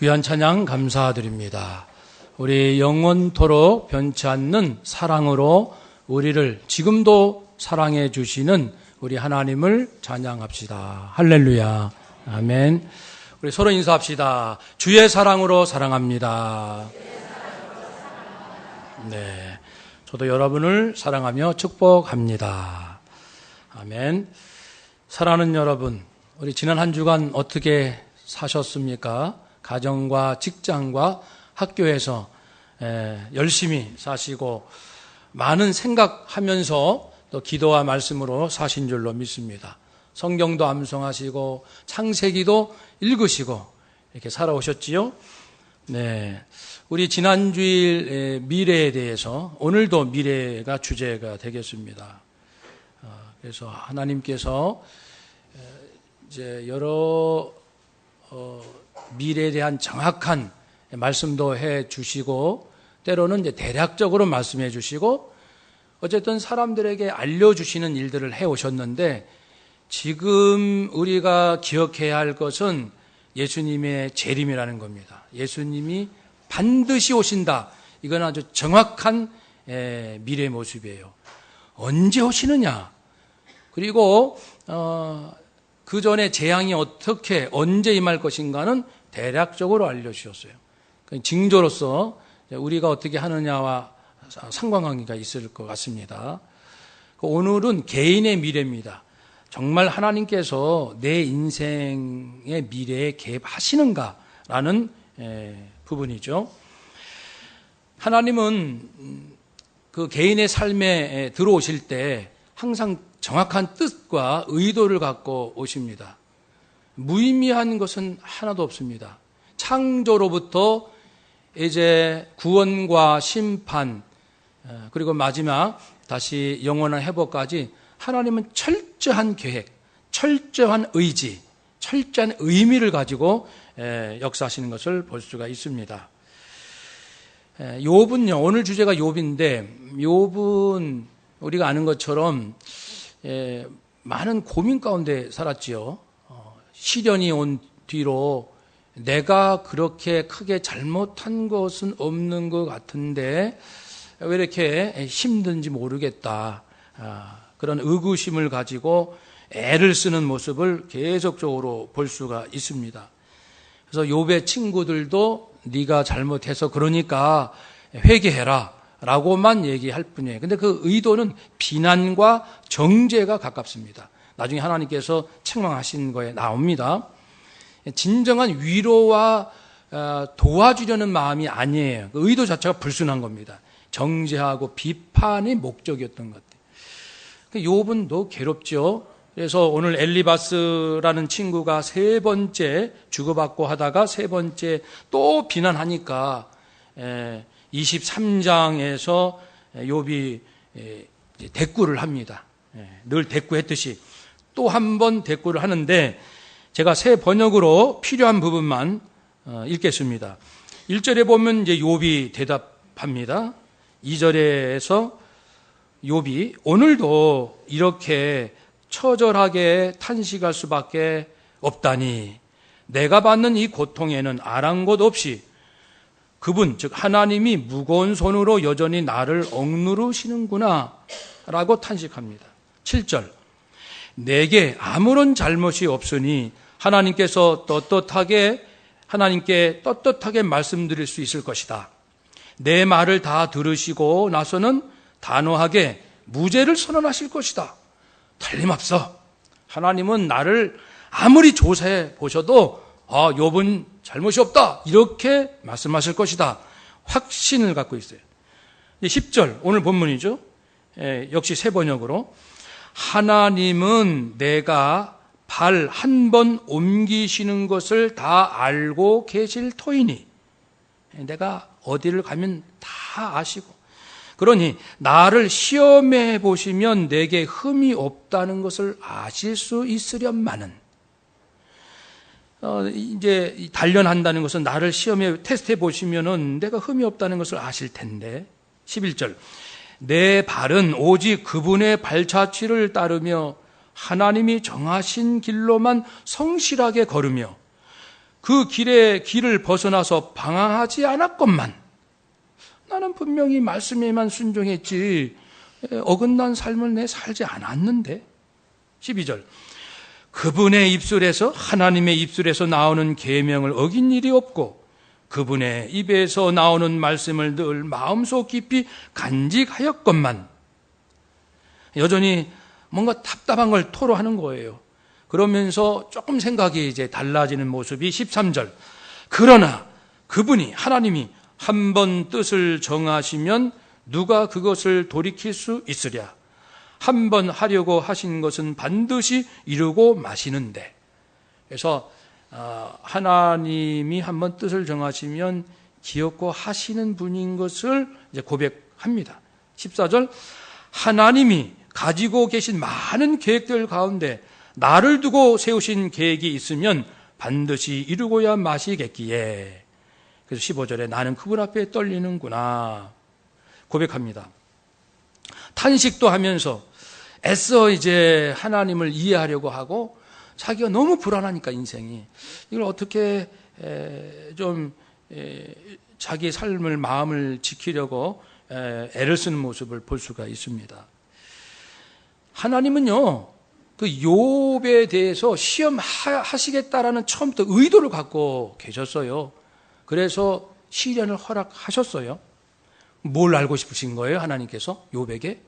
귀한 찬양 감사드립니다. 우리 영원토록 변치 않는 사랑으로 우리를 지금도 사랑해 주시는 우리 하나님을 찬양합시다. 할렐루야. 아멘. 우리 서로 인사합시다. 주의 사랑으로 사랑합니다. 네. 저도 여러분을 사랑하며 축복합니다. 아멘. 사랑하는 여러분, 우리 지난 한 주간 어떻게 사셨습니까? 가정과 직장과 학교에서 열심히 사시고 많은 생각하면서 또 기도와 말씀으로 사신 줄로 믿습니다. 성경도 암송하시고 창세기도 읽으시고 이렇게 살아오셨지요? 네. 우리 지난주일 미래에 대해서 오늘도 미래가 주제가 되겠습니다. 그래서 하나님께서 이제 여러 미래에 대한 정확한 말씀도 해 주시고 때로는 이제 대략적으로 말씀해 주시고 어쨌든 사람들에게 알려주시는 일들을 해 오셨는데 지금 우리가 기억해야 할 것은 예수님의 재림이라는 겁니다. 예수님이 반드시 오신다. 이건 아주 정확한 미래의 모습이에요. 언제 오시느냐? 그리고 그 전에 재앙이 어떻게 언제 임할 것인가는 대략적으로 알려주셨어요. 징조로서 우리가 어떻게 하느냐와 상관관계가 있을 것 같습니다. 오늘은 개인의 미래입니다. 정말 하나님께서 내 인생의 미래에 개입하시는가라는 부분이죠. 하나님은 그 개인의 삶에 들어오실 때 항상 정확한 뜻과 의도를 갖고 오십니다. 무의미한 것은 하나도 없습니다. 창조로부터 이제 구원과 심판 그리고 마지막 다시 영원한 회복까지 하나님은 철저한 계획, 철저한 의지, 철저한 의미를 가지고 역사하시는 것을 볼 수가 있습니다. 욥은요, 오늘 주제가 욥인데 욥은 우리가 아는 것처럼 많은 고민 가운데 살았지요. 시련이 온 뒤로 내가 그렇게 크게 잘못한 것은 없는 것 같은데 왜 이렇게 힘든지 모르겠다. 그런 의구심을 가지고 애를 쓰는 모습을 계속적으로 볼 수가 있습니다. 그래서 욥의 친구들도 네가 잘못해서 그러니까 회개해라 라고만 얘기할 뿐이에요. 근데 그 의도는 비난과 정죄가 가깝습니다. 나중에 하나님께서 책망하신 거에 나옵니다. 진정한 위로와 도와주려는 마음이 아니에요. 그 의도 자체가 불순한 겁니다. 정죄하고 비판이 목적이었던 것 같아요. 욥은 더 괴롭죠. 그래서 오늘 엘리바스라는 친구가 세 번째 주고받고 하다가 세 번째 또 비난하니까 23장에서 욥이 대꾸를 합니다. 늘 대꾸했듯이 또 한 번 대꾸를 하는데 제가 새 번역으로 필요한 부분만 읽겠습니다. 1절에 보면 이제 욥이 대답합니다. 2절에서 욥이 오늘도 이렇게 처절하게 탄식할 수밖에 없다니 내가 받는 이 고통에는 아랑곳 없이 그분 즉 하나님이 무거운 손으로 여전히 나를 억누르시는구나 라고 탄식합니다. 7절 내게 아무런 잘못이 없으니 하나님께 떳떳하게 말씀드릴 수 있을 것이다. 내 말을 다 들으시고 나서는 단호하게 무죄를 선언하실 것이다. 틀림없어. 하나님은 나를 아무리 조사해 보셔도 욥은 잘못이 없다. 이렇게 말씀하실 것이다. 확신을 갖고 있어요. 10절 오늘 본문이죠. 역시 새 번역으로 하나님은 내가 발 한 번 옮기시는 것을 다 알고 계실 터이니 내가 어디를 가면 다 아시고 그러니 나를 시험해 보시면 내게 흠이 없다는 것을 아실 수 있으련마는 이제 단련한다는 것은 나를 시험에 테스트해 보시면은 내가 흠이 없다는 것을 아실 텐데 11절 내 발은 오직 그분의 발자취를 따르며 하나님이 정하신 길로만 성실하게 걸으며 그 길을 벗어나서 방황하지 않았건만 나는 분명히 말씀에만 순종했지 어긋난 삶을 내 살지 않았는데. 12절. 그분의 입술에서, 하나님의 입술에서 나오는 계명을 어긴 일이 없고 그분의 입에서 나오는 말씀을 늘 마음속 깊이 간직하였건만. 여전히 뭔가 답답한 걸 토로하는 거예요. 그러면서 조금 생각이 이제 달라지는 모습이 13절. 그러나 그분이, 하나님이 한 번 뜻을 정하시면 누가 그것을 돌이킬 수 있으랴. 한 번 하려고 하신 것은 반드시 이루고 마시는데. 그래서 하나님이 한 번 뜻을 정하시면 기억고 하시는 분인 것을 이제 고백합니다. 14절. 하나님이 가지고 계신 많은 계획들 가운데 나를 두고 세우신 계획이 있으면 반드시 이루고야 마시겠기에. 그래서 15절에 나는 그분 앞에 떨리는구나 고백합니다. 탄식도 하면서 애써 이제 하나님을 이해하려고 하고 자기가 너무 불안하니까 인생이 이걸 어떻게 좀 자기의 삶을, 마음을 지키려고 애를 쓰는 모습을 볼 수가 있습니다. 하나님은요, 그 욥에 대해서 시험하시겠다라는 처음부터 의도를 갖고 계셨어요. 그래서 시련을 허락하셨어요. 뭘 알고 싶으신 거예요, 하나님께서 욥에게?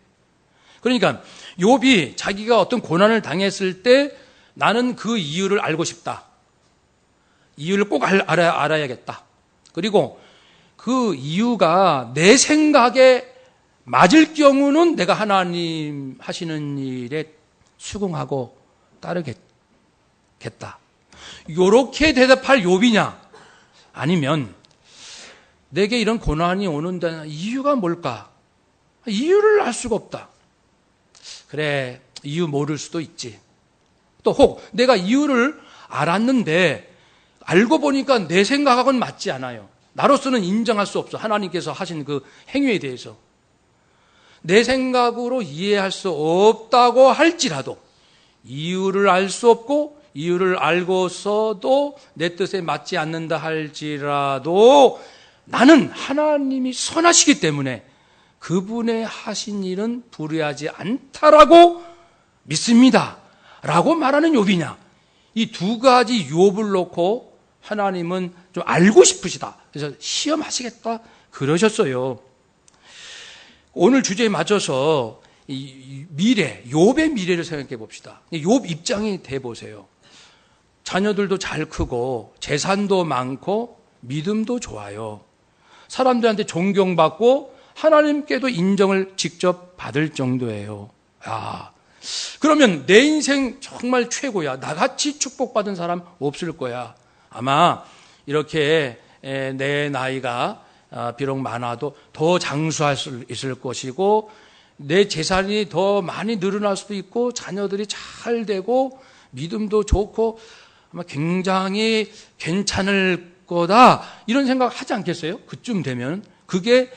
그러니까 욥이 자기가 어떤 고난을 당했을 때 나는 그 이유를 알고 싶다. 이유를 꼭 알아야겠다. 그리고 그 이유가 내 생각에 맞을 경우는 내가 하나님 하시는 일에 수긍하고 따르겠다. 이렇게 대답할 욥이냐? 아니면 내게 이런 고난이 오는 데는 이유가 뭘까? 이유를 알 수가 없다. 그래, 이유 모를 수도 있지. 또 혹 내가 이유를 알았는데 알고 보니까 내 생각하고는 맞지 않아요. 나로서는 인정할 수 없어. 하나님께서 하신 그 행위에 대해서. 내 생각으로 이해할 수 없다고 할지라도 이유를 알 수 없고 이유를 알고서도 내 뜻에 맞지 않는다 할지라도 나는 하나님이 선하시기 때문에 그분의 하신 일은 불의하지 않다라고 믿습니다. 라고 말하는 욥이냐. 이 두 가지 욥을 놓고 하나님은 좀 알고 싶으시다. 그래서 시험하시겠다 그러셨어요. 오늘 주제에 맞춰서 이 미래, 욥의 미래를 생각해 봅시다. 욥 입장이 돼 보세요. 자녀들도 잘 크고 재산도 많고 믿음도 좋아요. 사람들한테 존경받고 하나님께도 인정을 직접 받을 정도예요. 그러면 내 인생 정말 최고야. 나같이 축복받은 사람 없을 거야. 아마 이렇게 내 나이가 비록 많아도 더 장수할 수 있을 것이고 내 재산이 더 많이 늘어날 수도 있고 자녀들이 잘 되고 믿음도 좋고 아마 굉장히 괜찮을 거다 이런 생각 하지 않겠어요? 그쯤 되면 그게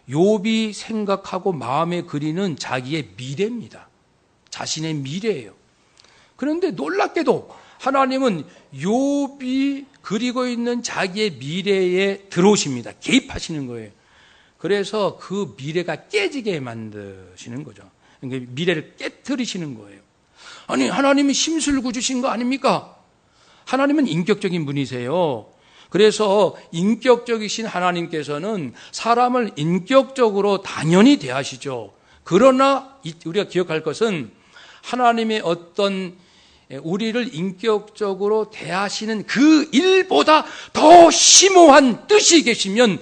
욥이 생각하고 마음에 그리는 자기의 미래입니다. 자신의 미래예요. 그런데 놀랍게도 하나님은 욥이 그리고 있는 자기의 미래에 들어오십니다. 개입하시는 거예요. 그래서 그 미래가 깨지게 만드시는 거죠. 그러니까 미래를 깨트리시는 거예요. 아니, 하나님이 심술구 주신 거 아닙니까? 하나님은 인격적인 분이세요. 그래서 인격적이신 하나님께서는 사람을 인격적으로 당연히 대하시죠. 그러나 우리가 기억할 것은 하나님의 어떤 우리를 인격적으로 대하시는 그 일보다 더 심오한 뜻이 계시면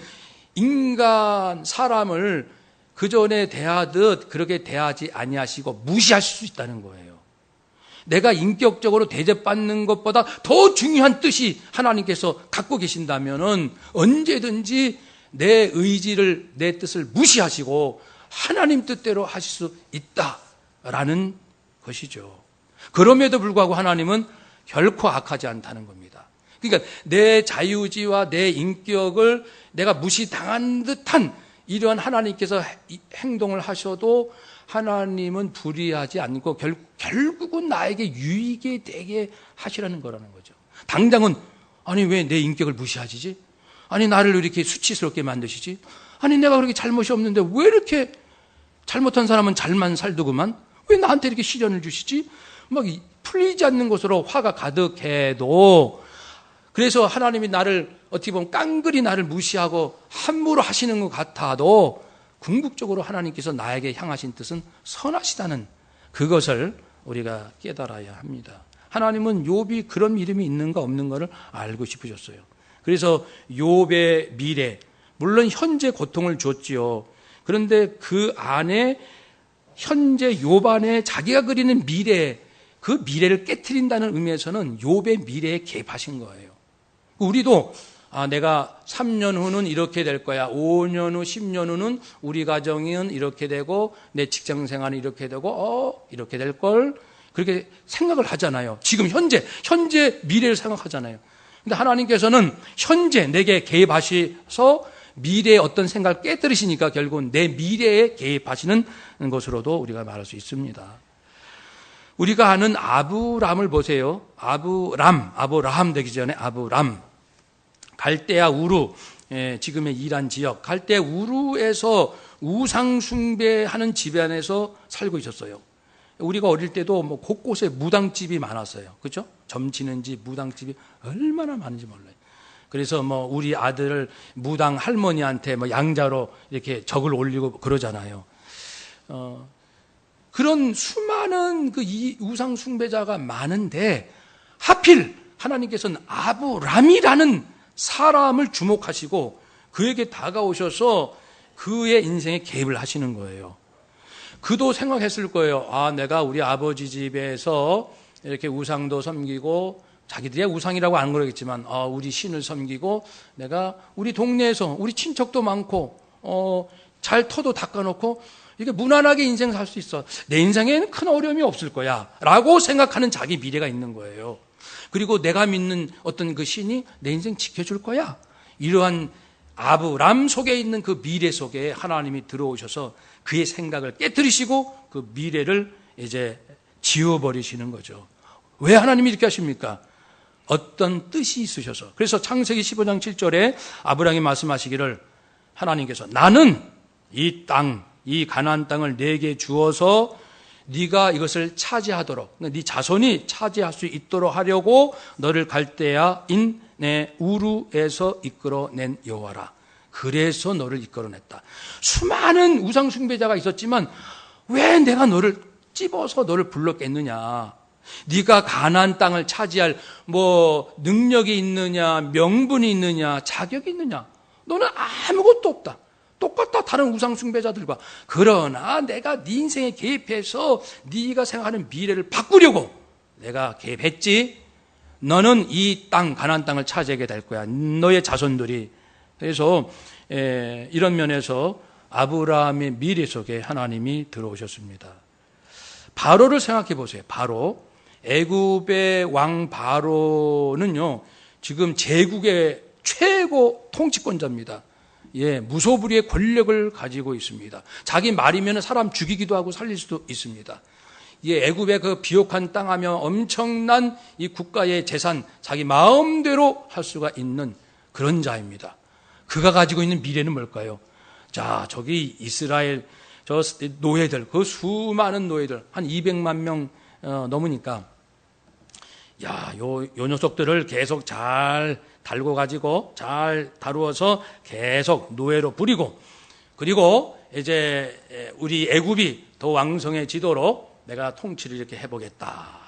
인간, 사람을 그전에 대하듯 그렇게 대하지 아니하시고 무시하실 수 있다는 거예요. 내가 인격적으로 대접받는 것보다 더 중요한 뜻이 하나님께서 갖고 계신다면은 언제든지 내 의지를, 내 뜻을 무시하시고 하나님 뜻대로 하실 수 있다라는 것이죠. 그럼에도 불구하고 하나님은 결코 악하지 않다는 겁니다. 그러니까 내 자유의지와 내 인격을 내가 무시당한 듯한 이러한 하나님께서 행동을 하셔도 하나님은 불의하지 않고 결국은 나에게 유익이 되게 하시라는 거라는 거죠. 당장은 아니 왜 내 인격을 무시하시지? 아니 나를 이렇게 수치스럽게 만드시지? 아니 내가 그렇게 잘못이 없는데 왜 이렇게 잘못한 사람은 잘만 살더구만? 왜 나한테 이렇게 시련을 주시지? 막 풀리지 않는 것으로 화가 가득해도, 그래서 하나님이 나를 어떻게 보면 깡그리 나를 무시하고 함부로 하시는 것 같아도 궁극적으로 하나님께서 나에게 향하신 뜻은 선하시다는 그것을 우리가 깨달아야 합니다. 하나님은 욥이 그런 믿음이 있는가 없는가를 알고 싶으셨어요. 그래서 욥의 미래, 물론 현재 고통을 줬지요. 그런데 그 안에 현재 욥 안에 자기가 그리는 미래, 그 미래를 깨트린다는 의미에서는 욥의 미래에 개입하신 거예요. 우리도 내가 3년 후는 이렇게 될 거야. 5년 후, 10년 후는 우리 가정은 이렇게 되고 내 직장 생활은 이렇게 되고 이렇게 될 걸, 그렇게 생각을 하잖아요. 지금 현재 미래를 생각하잖아요. 근데 하나님께서는 현재 내게 개입하셔서 미래의 어떤 생각을 깨뜨리시니까 결국은 내 미래에 개입하시는 것으로도 우리가 말할 수 있습니다. 우리가 아는 아브람을 보세요. 아브라함 되기 전에 아브람. 갈대아 우루, 지금의 이란 지역, 갈대아 우루에서 우상 숭배하는 집안에서 살고 있었어요. 우리가 어릴 때도 뭐 곳곳에 무당집이 많았어요. 그렇죠? 점치는 집, 무당집이 얼마나 많은지 몰라요. 그래서 뭐 우리 아들을 무당 할머니한테 뭐 양자로 이렇게 적을 올리고 그러잖아요. 그런 수많은 그 이 우상 숭배자가 많은데 하필 하나님께서는 아브람이라는 사람을 주목하시고 그에게 다가오셔서 그의 인생에 개입을 하시는 거예요. 그도 생각했을 거예요. 내가 우리 아버지 집에서 이렇게 우상도 섬기고 자기들이 우상이라고 안 그러겠지만 우리 신을 섬기고 내가 우리 동네에서 우리 친척도 많고 잘 터도 닦아놓고 이게 무난하게 인생 살 수 있어. 내 인생에는 큰 어려움이 없을 거야 라고 생각하는 자기 미래가 있는 거예요. 그리고 내가 믿는 어떤 그 신이 내 인생 지켜줄 거야. 이러한 아브람 속에 있는 그 미래 속에 하나님이 들어오셔서 그의 생각을 깨뜨리시고 그 미래를 이제 지워버리시는 거죠. 왜 하나님이 이렇게 하십니까? 어떤 뜻이 있으셔서. 그래서 창세기 15장 7절에 아브람이 말씀하시기를 하나님께서 나는 이 땅, 이 가나안 땅을 내게 주어서 네가 이것을 차지하도록, 네 자손이 차지할 수 있도록 하려고 너를 갈대아인 내 우루에서 이끌어낸 여호와라. 그래서 너를 이끌어냈다. 수많은 우상 숭배자가 있었지만 왜 내가 너를 찝어서 너를 불렀겠느냐? 네가 가나안 땅을 차지할 뭐 능력이 있느냐, 명분이 있느냐, 자격이 있느냐? 너는 아무것도 없다. 똑같다 다른 우상 숭배자들과. 그러나 내가 네 인생에 개입해서 네가 생각하는 미래를 바꾸려고 내가 개입했지. 너는 이 땅 가나안 땅을 차지하게 될 거야. 너의 자손들이. 그래서 이런 면에서 아브라함의 미래 속에 하나님이 들어오셨습니다. 바로를 생각해 보세요. 바로 애굽의 왕 바로는요 지금 제국의 최고 통치권자입니다. 무소불위의 권력을 가지고 있습니다. 자기 말이면 사람 죽이기도 하고 살릴 수도 있습니다. 애굽의 그 비옥한 땅하며 엄청난 이 국가의 재산 자기 마음대로 할 수가 있는 그런 자입니다. 그가 가지고 있는 미래는 뭘까요? 자, 저기 이스라엘 저 노예들, 그 수많은 노예들 한 200만 명 넘으니까 요 녀석들을 계속 잘 달고 가지고 잘 다루어서 계속 노예로 부리고, 그리고 이제 우리 애굽이 더 왕성해지도록 내가 통치를 이렇게 해보겠다.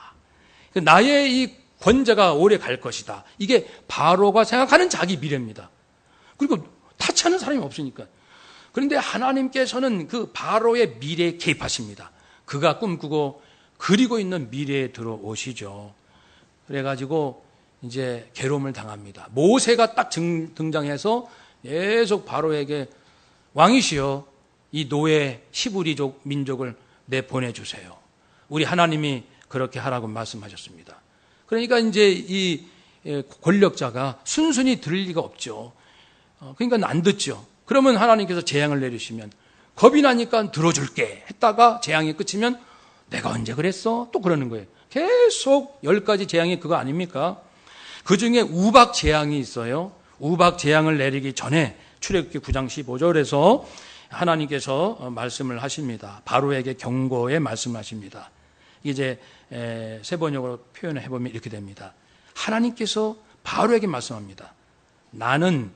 나의 이 권좌가 오래 갈 것이다. 이게 바로가 생각하는 자기 미래입니다. 그리고 타치 않는 사람이 없으니까. 그런데 하나님께서는 그 바로의 미래에 개입하십니다. 그가 꿈꾸고 그리고 있는 미래에 들어오시죠. 그래가지고 이제 괴로움을 당합니다. 모세가 딱 등장해서 계속 바로에게 왕이시여 이 노예 히브리족 민족을 내보내주세요. 우리 하나님이 그렇게 하라고 말씀하셨습니다. 그러니까 이제 이 권력자가 순순히 들을 리가 없죠. 그러니까 안 듣죠. 그러면 하나님께서 재앙을 내리시면 겁이 나니까 들어줄게 했다가 재앙이 끝이면 내가 언제 그랬어? 또 그러는 거예요. 계속 10가지 재앙이 그거 아닙니까? 그 중에 우박 재앙이 있어요. 우박 재앙을 내리기 전에 출애굽기 9장 15절에서 하나님께서 말씀을 하십니다. 바로에게 경고의 말씀하십니다. 이제 세 번역으로 표현을 해보면 이렇게 됩니다. 하나님께서 바로에게 말씀합니다. 나는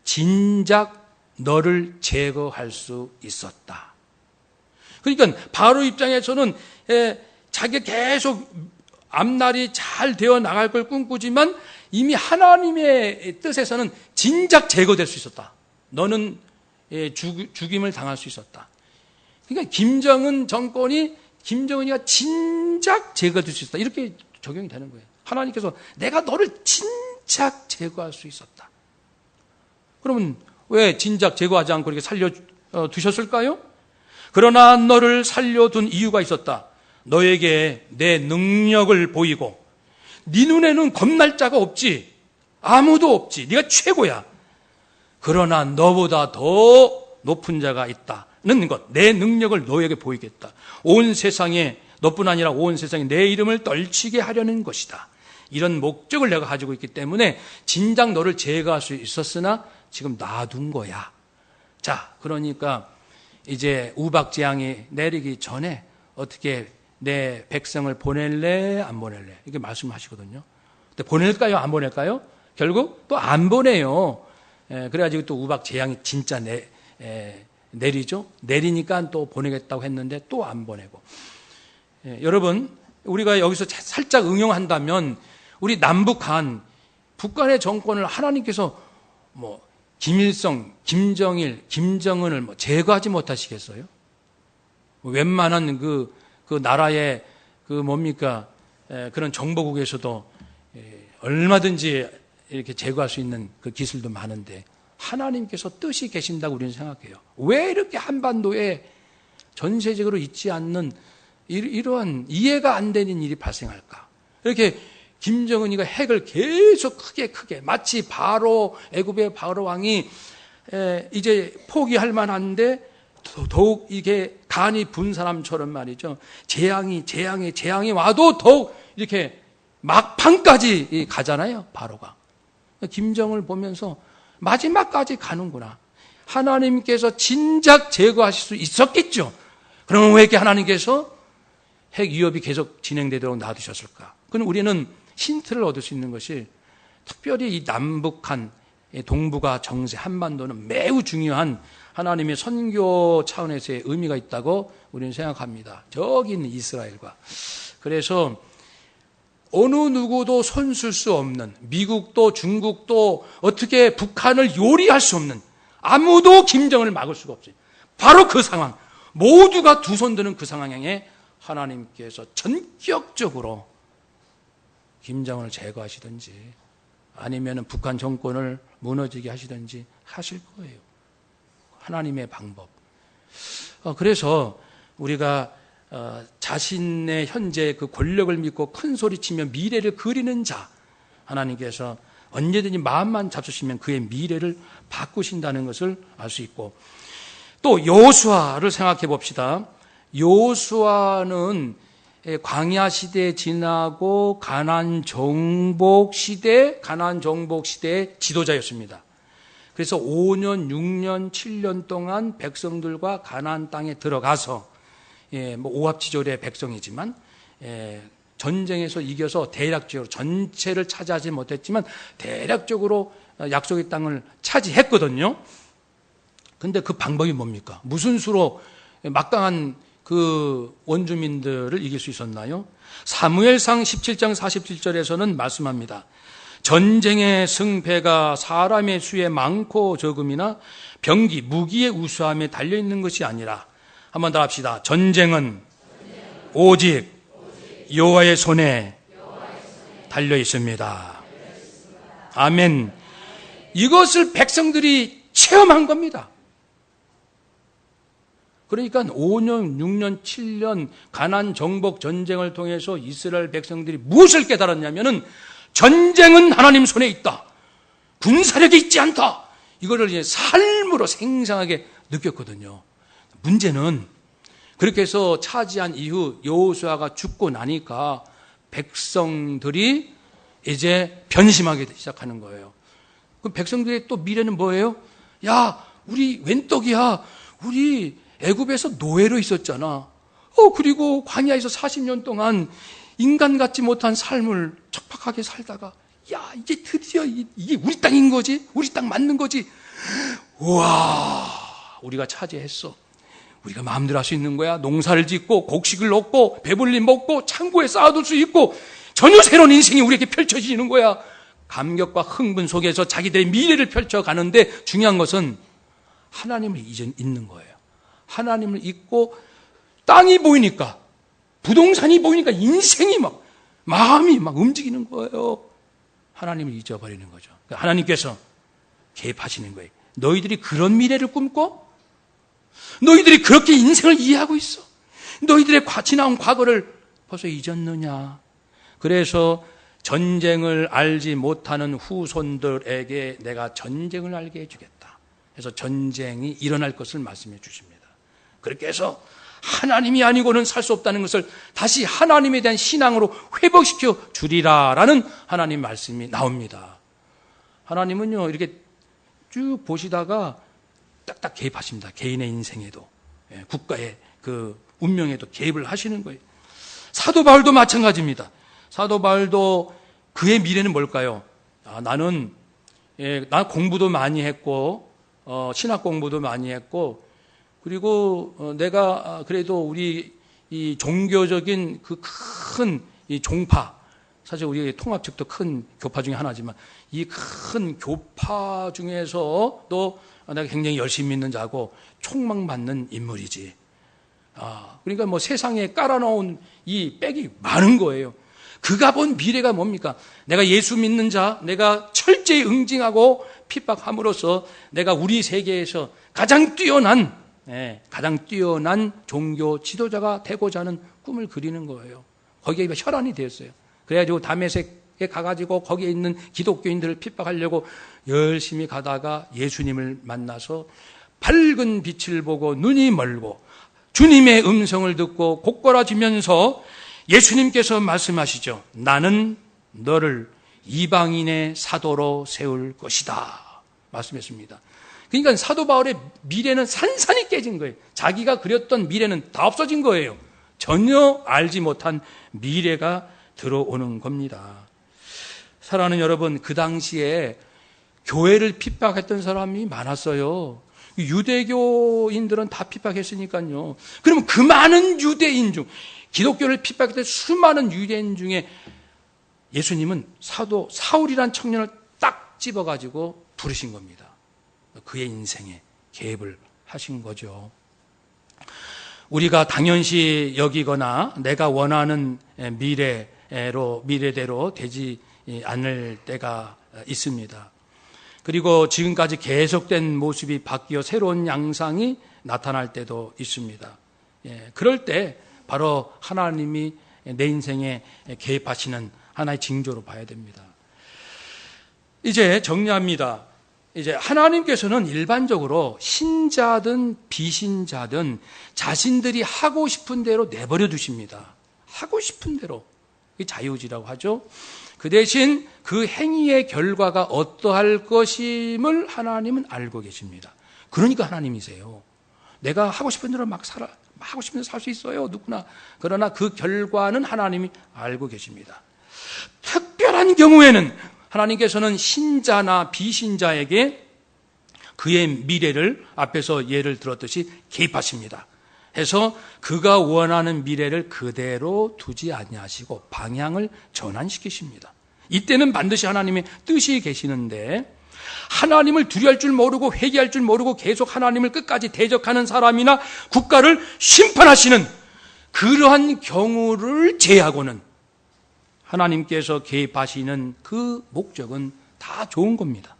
진작 너를 제거할 수 있었다. 그러니까 바로 입장에서는 자기가 계속 앞날이 잘 되어 나갈 걸 꿈꾸지만 이미 하나님의 뜻에서는 진작 제거될 수 있었다. 너는 죽임을 당할 수 있었다. 그러니까 김정은이가 진작 제거될 수 있었다. 이렇게 적용이 되는 거예요. 하나님께서 내가 너를 진작 제거할 수 있었다. 그러면 왜 진작 제거하지 않고 이렇게 살려두셨을까요? 그러나 너를 살려둔 이유가 있었다. 너에게 내 능력을 보이고 네 눈에는 겁날 자가 없지. 아무도 없지. 네가 최고야. 그러나 너보다 더 높은 자가 있다는 것. 내 능력을 너에게 보이겠다. 온 세상에 너뿐 아니라 온 세상에 내 이름을 떨치게 하려는 것이다. 이런 목적을 내가 가지고 있기 때문에 진작 너를 제거할 수 있었으나 지금 놔둔 거야. 자, 그러니까 이제 우박 재앙이 내리기 전에 어떻게 내 백성을 보낼래 안 보낼래 이렇게 말씀하시거든요. 근데 보낼까요 안 보낼까요? 결국 또 안 보내요. 그래가지고 또 우박 재앙이 진짜 내리죠. 내리니까 또 보내겠다고 했는데 또 안 보내고. 여러분, 우리가 여기서 살짝 응용한다면 우리 남북한 북한의 정권을 하나님께서 김일성, 김정일, 김정은을 제거하지 못하시겠어요? 웬만한 그 나라의 그런 정보국에서도 얼마든지 이렇게 제거할 수 있는 그 기술도 많은데 하나님께서 뜻이 계신다고 우리는 생각해요. 왜 이렇게 한반도에 전세적으로 있지 않는 이러한 이해가 안 되는 일이 발생할까? 이렇게 김정은이가 핵을 계속 크게 마치 애굽의 바로 왕이 이제 포기할 만한데 더욱 이게 간이 분 사람처럼 말이죠. 재앙이 와도 더욱 이렇게 막판까지 가잖아요. 바로가. 김정을 보면서 마지막까지 가는구나. 하나님께서 진작 제거하실 수 있었겠죠. 그러면 왜 이렇게 하나님께서 핵 위협이 계속 진행되도록 놔두셨을까? 그럼 우리는 힌트를 얻을 수 있는 것이 특별히 이 남북한 동북아 정세 한반도는 매우 중요한 하나님의 선교 차원에서의 의미가 있다고 우리는 생각합니다. 저기 있는 이스라엘과. 그래서 어느 누구도 손쓸 수 없는, 미국도 중국도 어떻게 북한을 요리할 수 없는, 아무도 김정은을 막을 수가 없어요. 바로 그 상황, 모두가 두 손 드는 그 상황에 하나님께서 전격적으로 김정은을 제거하시든지 아니면 북한 정권을 무너지게 하시든지 하실 거예요. 하나님의 방법. 그래서 우리가 자신의 현재 그 권력을 믿고 큰 소리치며 미래를 그리는 자, 하나님께서 언제든지 마음만 잡수시면 그의 미래를 바꾸신다는 것을 알 수 있고, 또 여호수아를 생각해 봅시다. 여호수아는 광야 시대 지나고 가나안 정복 시대의 지도자였습니다. 그래서 5년, 6년, 7년 동안 백성들과 가나안 땅에 들어가서 오합지졸의 백성이지만 전쟁에서 이겨서 대략적으로 전체를 차지하지 못했지만 대략적으로 약속의 땅을 차지했거든요. 근데 그 방법이 뭡니까? 무슨 수로 막강한 그 원주민들을 이길 수 있었나요? 사무엘상 17장 47절에서는 말씀합니다. 전쟁의 승패가 사람의 수에 많고 적음이나 병기, 무기의 우수함에 달려있는 것이 아니라, 한번 더 합시다. 전쟁은 오직 여호와의 손에 달려 있습니다. 아멘. 이것을 백성들이 체험한 겁니다. 그러니까 5년, 6년, 7년 가나안 정복 전쟁을 통해서 이스라엘 백성들이 무엇을 깨달았냐면은 전쟁은 하나님 손에 있다. 군사력이 있지 않다. 이거를 이제 삶으로 생생하게 느꼈거든요. 문제는 그렇게 해서 차지한 이후 여호수아가 죽고 나니까 백성들이 이제 변심하기 시작하는 거예요. 그럼 백성들의 또 미래는 뭐예요? 야, 우리 웬 떡이야? 우리 애굽에서 노예로 있었잖아. 그리고 광야에서 40년 동안 인간 같지 못한 삶을 척박하게 살다가, 야, 이제 드디어 이게 우리 땅인 거지? 우리 땅 맞는 거지? 우와, 우리가 차지했어. 우리가 마음대로 할 수 있는 거야. 농사를 짓고 곡식을 얻고 배불리 먹고 창고에 쌓아둘 수 있고 전혀 새로운 인생이 우리에게 펼쳐지는 거야. 감격과 흥분 속에서 자기들의 미래를 펼쳐가는데 중요한 것은 하나님을 잊는 거예요. 하나님을 잊고 땅이 보이니까, 부동산이 보이니까 인생이 마음이 움직이는 거예요. 하나님을 잊어버리는 거죠. 하나님께서 개입하시는 거예요. 너희들이 그런 미래를 꿈꿔? 너희들이 그렇게 인생을 이해하고 있어? 너희들의 지나온 과거를 벌써 잊었느냐? 그래서 전쟁을 알지 못하는 후손들에게 내가 전쟁을 알게 해주겠다. 그래서 전쟁이 일어날 것을 말씀해 주십니다. 그렇게 해서 하나님이 아니고는 살 수 없다는 것을 다시 하나님에 대한 신앙으로 회복시켜 주리라라는 하나님 말씀이 나옵니다. 하나님은요, 이렇게 쭉 보시다가 딱딱 개입하십니다. 개인의 인생에도, 국가의 그 운명에도 개입을 하시는 거예요. 사도 바울도 마찬가지입니다. 사도 바울도 그의 미래는 뭘까요? 나는 공부도 많이 했고, 신학 공부도 많이 했고, 그리고 내가 그래도 우리 이 종교적인 그 큰 이 종파, 사실 우리 통합 측도 큰 교파 중에 하나지만 이 큰 교파 중에서도 내가 굉장히 열심히 믿는 자고 촉망받는 인물이지. 그러니까 뭐 세상에 깔아놓은 이 백이 많은 거예요. 그가 본 미래가 뭡니까? 내가 예수 믿는 자, 내가 철저히 응징하고 핍박함으로써 내가 우리 세계에서 가장 뛰어난 종교 지도자가 되고자 하는 꿈을 그리는 거예요. 거기에 혈안이 되었어요. 그래가지고 다메섹에 가가지고 거기에 있는 기독교인들을 핍박하려고 열심히 가다가 예수님을 만나서 밝은 빛을 보고 눈이 멀고 주님의 음성을 듣고 곧걸어지면서 예수님께서 말씀하시죠. 나는 너를 이방인의 사도로 세울 것이다. 말씀했습니다. 그러니까 사도 바울의 미래는 산산이 깨진 거예요. 자기가 그렸던 미래는 다 없어진 거예요. 전혀 알지 못한 미래가 들어오는 겁니다. 사랑하는 여러분, 그 당시에 교회를 핍박했던 사람이 많았어요. 유대교인들은 다 핍박했으니까요. 그러면 그 많은 유대인 중, 기독교를 핍박했던 수많은 유대인 중에 예수님은 사도 사울이란 청년을 딱 집어가지고 부르신 겁니다. 그의 인생에 개입을 하신 거죠. 우리가 당연시 여기거나 내가 원하는 미래대로 되지 않을 때가 있습니다. 그리고 지금까지 계속된 모습이 바뀌어 새로운 양상이 나타날 때도 있습니다. 그럴 때 바로 하나님이 내 인생에 개입하시는 하나의 징조로 봐야 됩니다. 이제 정리합니다. 이제 하나님께서는 일반적으로 신자든 비신자든 자신들이 하고 싶은 대로 내버려 두십니다. 하고 싶은 대로. 자유지라고 하죠. 그 대신 그 행위의 결과가 어떠할 것임을 하나님은 알고 계십니다. 그러니까 하나님이세요. 내가 하고 싶은 대로 막 하고 싶은 대로 살 수 있어요, 누구나. 그러나 그 결과는 하나님이 알고 계십니다. 특별한 경우에는 하나님께서는 신자나 비신자에게 그의 미래를 앞에서 예를 들었듯이 개입하십니다. 해서 그가 원하는 미래를 그대로 두지 아니하시고 방향을 전환시키십니다. 이때는 반드시 하나님의 뜻이 계시는데 하나님을 두려워할 줄 모르고 회개할 줄 모르고 계속 하나님을 끝까지 대적하는 사람이나 국가를 심판하시는 그러한 경우를 제외하고는 하나님께서 개입하시는 그 목적은 다 좋은 겁니다.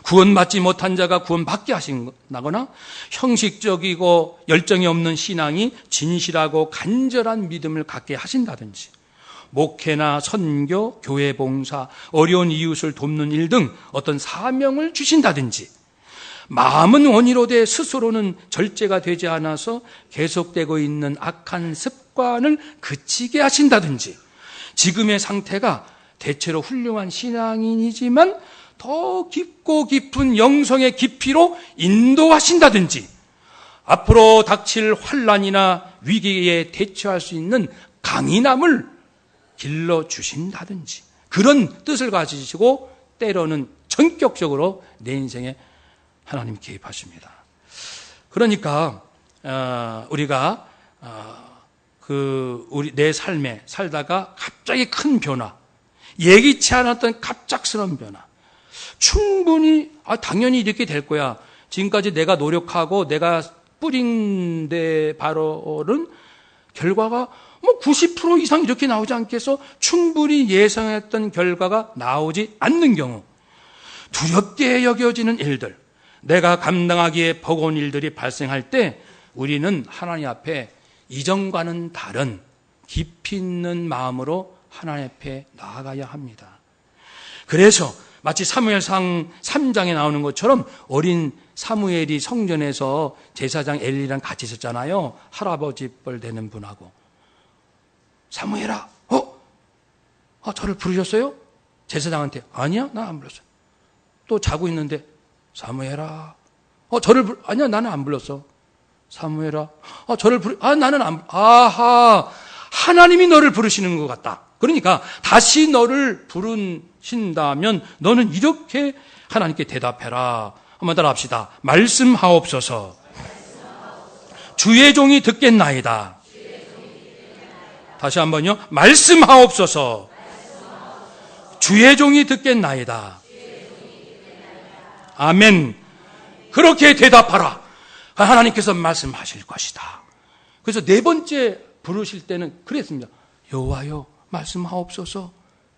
구원받지 못한 자가 구원받게 하신다거나 형식적이고 열정이 없는 신앙이 진실하고 간절한 믿음을 갖게 하신다든지 목회나 선교, 교회 봉사, 어려운 이웃을 돕는 일 등 어떤 사명을 주신다든지 마음은 원이로되 스스로는 절제가 되지 않아서 계속되고 있는 악한 습관을 그치게 하신다든지 지금의 상태가 대체로 훌륭한 신앙인이지만 더 깊고 깊은 영성의 깊이로 인도하신다든지 앞으로 닥칠 환난이나 위기에 대처할 수 있는 강인함을 길러주신다든지 그런 뜻을 가지시고 때로는 전격적으로 내 인생에 하나님 개입하십니다. 그러니까 우리가 우리 내 삶에 살다가 갑자기 큰 변화, 예기치 않았던 갑작스러운 변화, 충분히 당연히 이렇게 될 거야. 지금까지 내가 노력하고 내가 뿌린 데 바로는 결과가 90% 이상 이렇게 나오지 않겠어? 충분히 예상했던 결과가 나오지 않는 경우, 두렵게 여겨지는 일들, 내가 감당하기에 버거운 일들이 발생할 때 우리는 하나님 앞에 이전과는 다른 깊이 있는 마음으로 하나님 앞에 나아가야 합니다. 그래서 마치 사무엘상 3장에 나오는 것처럼 어린 사무엘이 성전에서 제사장 엘리랑 같이 있었잖아요. 할아버지 뻘 되는 분하고. 사무엘아, 저를 부르셨어요? 제사장한테. 아니야, 나 안 불렀어요. 또 자고 있는데, 사무엘아, 아니야, 나는 안 불렀어. 사무엘아, 나는 아하, 하나님이 너를 부르시는 것 같다. 그러니까 다시 너를 부르신다면 너는 이렇게 하나님께 대답해라. 한번 따라 합시다. 말씀하옵소서. 주의 종이 듣겠나이다. 다시 한번요. 말씀하옵소서. 주의 종이 듣겠나이다. 아멘. 그렇게 대답하라. 하나님께서 말씀하실 것이다. 그래서 네 번째 부르실 때는 그랬습니다. 여호와여, 말씀하옵소서.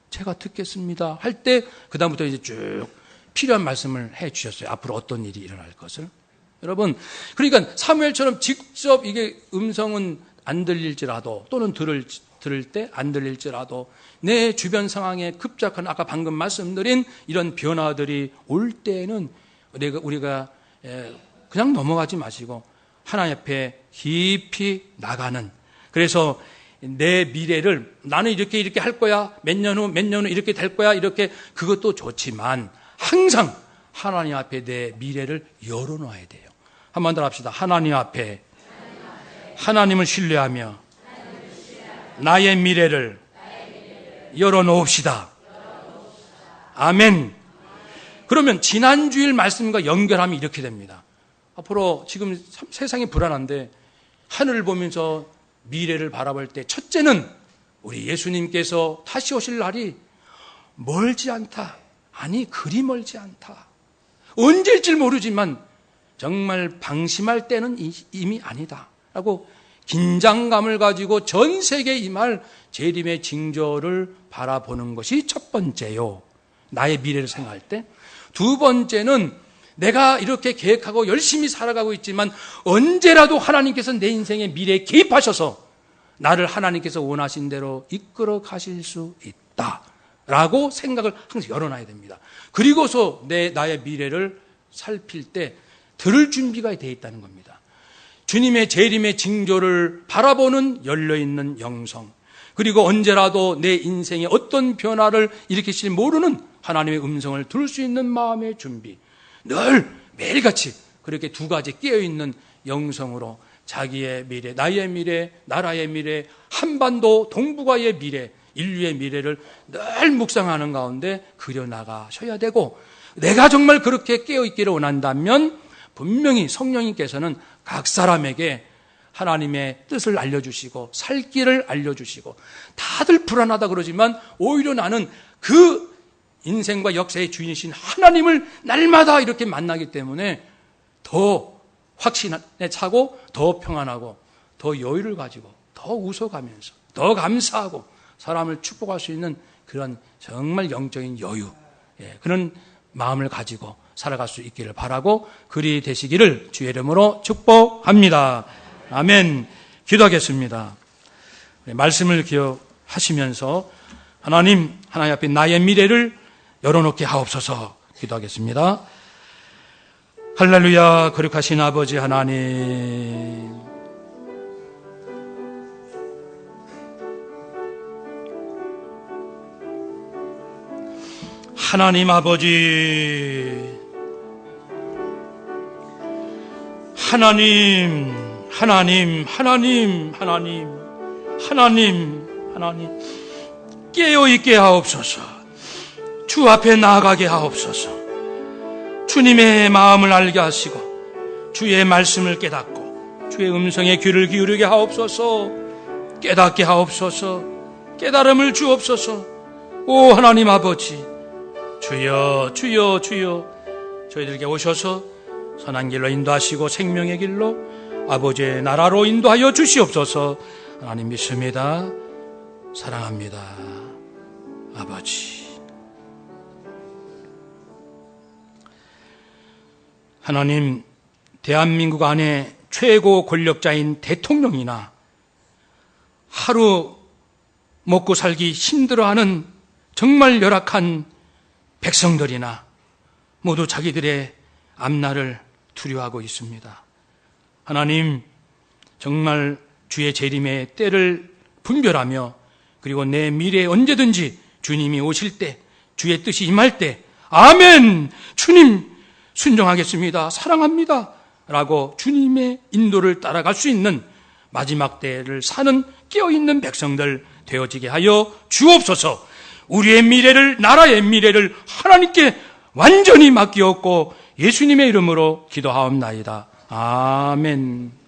제가 듣겠습니다. 할 때 그다음부터 이제 쭉 필요한 말씀을 해 주셨어요. 앞으로 어떤 일이 일어날 것을. 여러분, 그러니까 사무엘처럼 직접 이게 음성은 안 들릴지라도 또는 들을 때 안 들릴지라도 내 주변 상황에 급작한 아까 방금 말씀드린 이런 변화들이 올 때는 우리가 그냥 넘어가지 마시고 하나님 앞에 깊이 나가는, 그래서 내 미래를 나는 이렇게 할 거야, 몇 년 후 이렇게 될 거야, 이렇게, 그것도 좋지만 항상 하나님 앞에 내 미래를 열어놔야 돼요. 한번 더 합시다. 하나님 앞에 하나님을 신뢰하며 나의 미래를 열어놓읍시다. 아멘. 그러면 지난주일 말씀과 연결하면 이렇게 됩니다. 앞으로 지금 세상이 불안한데 하늘을 보면서 미래를 바라볼 때 첫째는 우리 예수님께서 다시 오실 날이 멀지 않다. 아니, 그리 멀지 않다. 언제일지 모르지만 정말 방심할 때는 이미 아니다 라고 긴장감을 가지고 전 세계에 임할 재림의 징조를 바라보는 것이 첫 번째요. 나의 미래를 생각할 때. 두 번째는 내가 이렇게 계획하고 열심히 살아가고 있지만 언제라도 하나님께서 내 인생의 미래에 개입하셔서 나를 하나님께서 원하신 대로 이끌어 가실 수 있다라고 생각을 항상 열어놔야 됩니다. 그리고서 나의 미래를 살필 때 들을 준비가 되어 있다는 겁니다. 주님의 재림의 징조를 바라보는 열려있는 영성, 그리고 언제라도 내 인생에 어떤 변화를 일으키실지 모르는 하나님의 음성을 들을 수 있는 마음의 준비, 늘 매일같이 그렇게 두 가지 깨어있는 영성으로 자기의 미래, 나의 미래, 나라의 미래, 한반도 동북아의 미래, 인류의 미래를 늘 묵상하는 가운데 그려나가셔야 되고, 내가 정말 그렇게 깨어있기를 원한다면 분명히 성령님께서는 각 사람에게 하나님의 뜻을 알려주시고 살 길을 알려주시고, 다들 불안하다 그러지만 오히려 나는 그 인생과 역사의 주인이신 하나님을 날마다 이렇게 만나기 때문에 더 확신에 차고 더 평안하고 더 여유를 가지고 더 웃어가면서 더 감사하고 사람을 축복할 수 있는 그런 정말 영적인 여유, 그런 마음을 가지고 살아갈 수 있기를 바라고 그리 되시기를 주의 이름으로 축복합니다. 아멘. 기도하겠습니다. 말씀을 기억하시면서 하나님 앞에 나의 미래를 열어놓게 하옵소서 기도하겠습니다. 할렐루야. 거룩하신 아버지 하나님, 하나님 아버지, 하나님, 깨어있게 하옵소서. 주 앞에 나아가게 하옵소서. 주님의 마음을 알게 하시고 주의 말씀을 깨닫고 주의 음성에 귀를 기울이게 하옵소서. 깨닫게 하옵소서. 깨달음을 주옵소서. 오 하나님 아버지, 주여 저희들에게 오셔서 선한 길로 인도하시고 생명의 길로 아버지의 나라로 인도하여 주시옵소서. 하나님 믿습니다. 사랑합니다. 아버지, 하나님, 대한민국 안에 최고 권력자인 대통령이나 하루 먹고 살기 힘들어하는 정말 열악한 백성들이나 모두 자기들의 앞날을 두려워하고 있습니다. 하나님, 정말 주의 재림의 때를 분별하며 그리고 내 미래에 언제든지 주님이 오실 때, 주의 뜻이 임할 때 아멘, 주님 순종하겠습니다, 사랑합니다 라고 주님의 인도를 따라갈 수 있는 마지막 때를 사는 깨어있는 백성들 되어지게 하여 주옵소서. 우리의 미래를, 나라의 미래를 하나님께 완전히 맡기옵고 예수님의 이름으로 기도하옵나이다. 아멘.